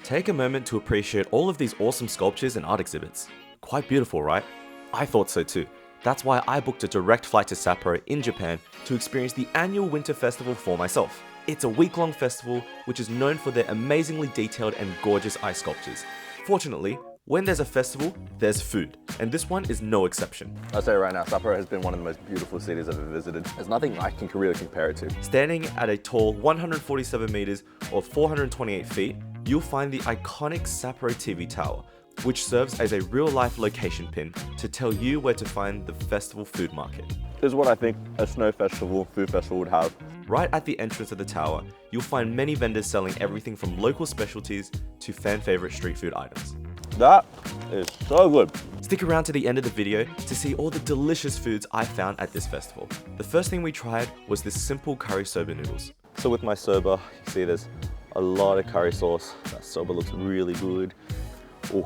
Take a moment to appreciate all of these awesome sculptures and art exhibits. Quite beautiful, right? I thought so too. That's why I booked a direct flight to Sapporo in Japan to experience the annual winter festival for myself. It's a week-long festival which is known for their amazingly detailed and gorgeous ice sculptures. Fortunately, when there's a festival, there's food, and this one is no exception. I'll say right now, Sapporo has been one of the most beautiful cities I've ever visited. There's nothing I can really compare it to. Standing at a tall 147 meters or 428 feet, you'll find the iconic Sapporo TV Tower, which serves as a real-life location pin to tell you where to find the festival food market. This is what I think a snow festival, food festival would have. Right at the entrance of the tower, you'll find many vendors selling everything from local specialties to fan-favorite street food items. That is so good. Stick around to the end of the video to see all the delicious foods I found at this festival. The first thing we tried was this simple curry soba noodles. So with my soba, you see there's a lot of curry sauce. That soba looks really good. Ooh,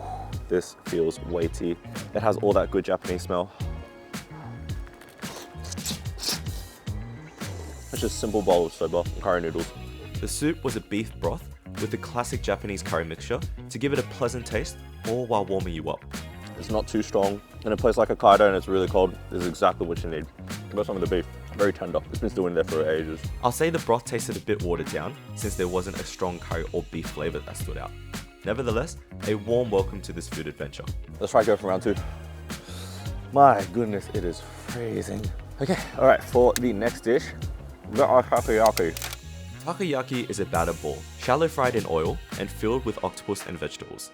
this feels weighty. It has all that good Japanese smell. It's just a simple bowl of soba and curry noodles. The soup was a beef broth with the classic Japanese curry mixture to give it a pleasant taste, all while warming you up. It's not too strong. In a place like Hokkaido and it's really cold, this is exactly what you need. Got some of the beef, very tender. It's been stewing there for ages. I'll say the broth tasted a bit watered down since there wasn't a strong curry or beef flavor that stood out. Nevertheless, a warm welcome to this food adventure. Let's try go for round two. My goodness, it is freezing. Okay, all right, for the next dish, we got our takoyaki. Takoyaki is a batter ball, shallow fried in oil and filled with octopus and vegetables.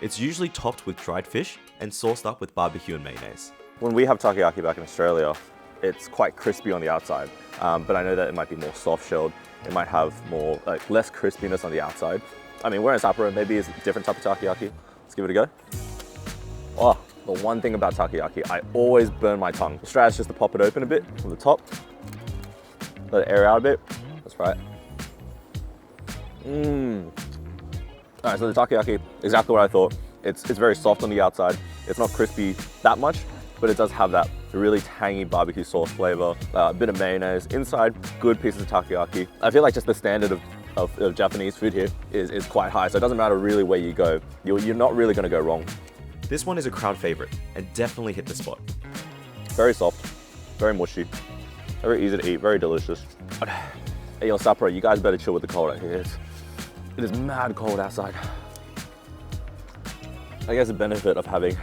It's usually topped with dried fish and sauced up with barbecue and mayonnaise. When we have takoyaki back in Australia, it's quite crispy on the outside, but I know that it might be more soft-shelled. It might have more, less crispiness on the outside. I mean, we're in Sapporo, maybe it's a different type of takoyaki. Let's give it a go. Oh, the one thing about takoyaki, I always burn my tongue. The strat is just to pop it open a bit from the top, let it air out a bit. That's right. All right, so the takoyaki, exactly what I thought. It's very soft on the outside. It's not crispy that much, but it does have that really tangy barbecue sauce flavor, a bit of mayonnaise. Inside, good pieces of takoyaki. I feel like just the standard of Japanese food here is quite high, so it doesn't matter really where you go. You're not really gonna go wrong. This one is a crowd favorite and definitely hit the spot. Very soft, very mushy, very easy to eat, very delicious. Hey, yo, Sapporo, you guys better chill with the cold out here. It is mad cold outside. I guess the benefit of having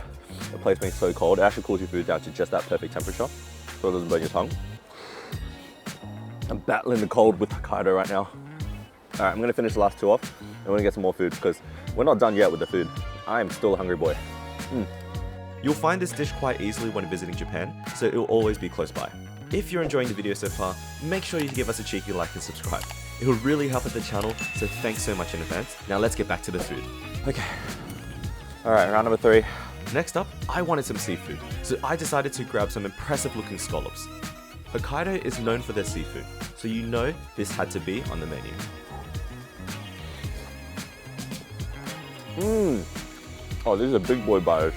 a place being so cold, it actually cools your food down to just that perfect temperature, so it doesn't burn your tongue. I'm battling the cold with Hokkaido right now. All right, I'm gonna finish the last two off, and we're gonna get some more food, because we're not done yet with the food. I am still a hungry boy. You'll find this dish quite easily when visiting Japan, so it will always be close by. If you're enjoying the video so far, make sure you give us a cheeky like and subscribe. It will really help at the channel, so thanks so much in advance. Now let's get back to the food. Okay. All right, round number three. Next up, I wanted some seafood, so I decided to grab some impressive looking scallops. Hokkaido is known for their seafood, so you know this had to be on the menu. Oh, these are big boy bites.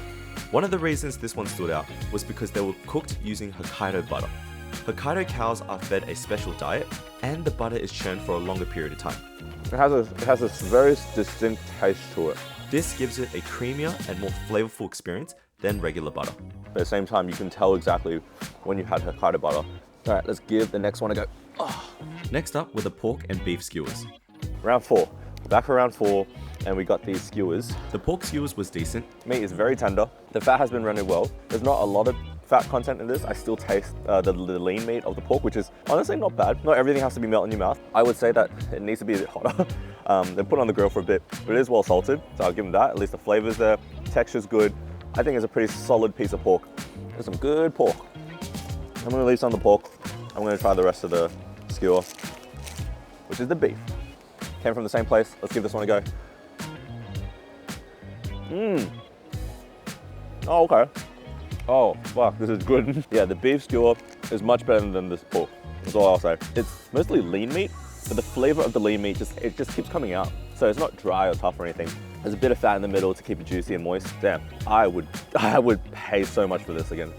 One of the reasons this one stood out was because they were cooked using Hokkaido butter. Hokkaido cows are fed a special diet, and the butter is churned for a longer period of time. It has this very distinct taste to it. This gives it a creamier and more flavorful experience than regular butter. At the same time, you can tell exactly when you had Hokkaido butter. All right, let's give the next one a go. Oh. Next up were the pork and beef skewers. Round four. Back for round four, and we got these skewers. The pork skewers was decent. Meat is very tender. The fat has been running well. There's not a lot of fat content in this. I still taste the lean meat of the pork, which is honestly not bad. Not everything has to be melt in your mouth. I would say that it needs to be a bit hotter. Then put it on the grill for a bit, but it is well salted, so I'll give them that. At least the flavor's there, texture's good. I think it's a pretty solid piece of pork. There's some good pork. I'm gonna leave some of the pork. I'm gonna try the rest of the skewer, which is the beef. Came from the same place. Let's give this one a go. Oh, okay. Oh, fuck, this is good. Yeah, the beef skewer is much better than this pork. That's all I'll say. It's mostly lean meat, but the flavor of the lean meat just keeps coming out. So it's not dry or tough or anything. There's a bit of fat in the middle to keep it juicy and moist. Damn, I would pay so much for this again.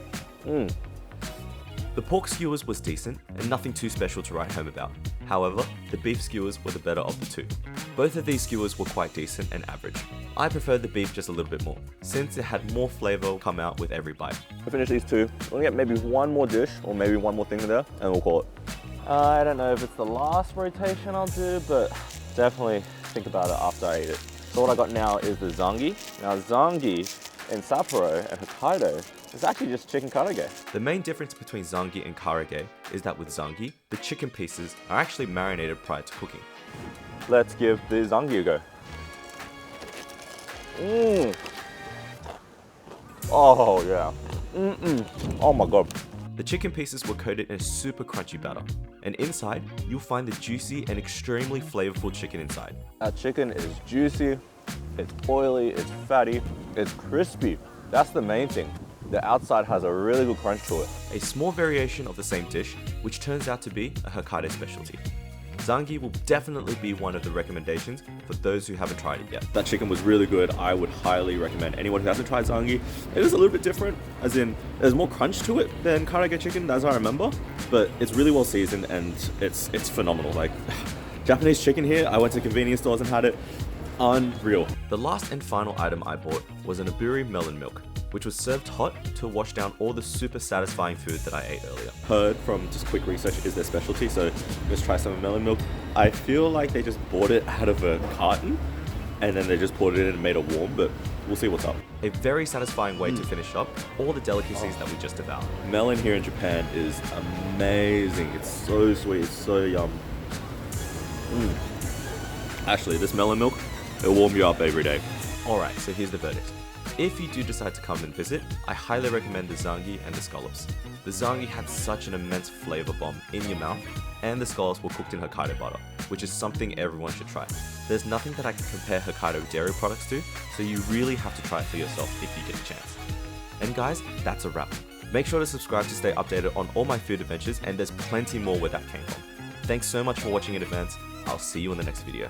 The pork skewers was decent and nothing too special to write home about. However, the beef skewers were the better of the two. Both of these skewers were quite decent and average. I preferred the beef just a little bit more, since it had more flavor come out with every bite. We'll finish these two. We'll get maybe one more dish or maybe one more thing in there and we'll call it. I don't know if it's the last rotation I'll do, but definitely think about it after I eat it. So what I got now is the zangi. Now zangi in Sapporo and Hokkaido is actually just chicken karage. The main difference between zangi and karage is that with zangi, the chicken pieces are actually marinated prior to cooking. Let's give the zangi a go. Oh yeah. Oh my god. The chicken pieces were coated in a super crunchy batter, and inside, you'll find the juicy and extremely flavorful chicken inside. That chicken is juicy, it's oily, it's fatty, it's crispy. That's the main thing. The outside has a really good crunch to it. A small variation of the same dish, which turns out to be a Hokkaido specialty. Zangi will definitely be one of the recommendations for those who haven't tried it yet. That chicken was really good. I would highly recommend anyone who hasn't tried zangi. It is a little bit different, as in there's more crunch to it than karage chicken, as I remember, but it's really well seasoned and it's phenomenal. Like Japanese chicken here, I went to convenience stores and had it. Unreal. The last and final item I bought was an Odori melon milk, which was served hot to wash down all the super satisfying food that I ate earlier. Heard from just quick research is their specialty, so let's try some melon milk. I feel like they just bought it out of a carton and then they just poured it in and made it warm, but we'll see what's up. A very satisfying way to finish up all the delicacies that we just devoured. Melon here in Japan is amazing. It's so sweet, it's so yum. Actually, this melon milk, it'll warm you up every day. Alright, so here's the verdict. If you do decide to come and visit, I highly recommend the zangi and the scallops. The zangi had such an immense flavor bomb in your mouth, and the scallops were cooked in Hokkaido butter, which is something everyone should try. There's nothing that I can compare Hokkaido dairy products to, so you really have to try it for yourself if you get a chance. And guys, that's a wrap. Make sure to subscribe to stay updated on all my food adventures, and there's plenty more where that came from. Thanks so much for watching in advance. I'll see you in the next video.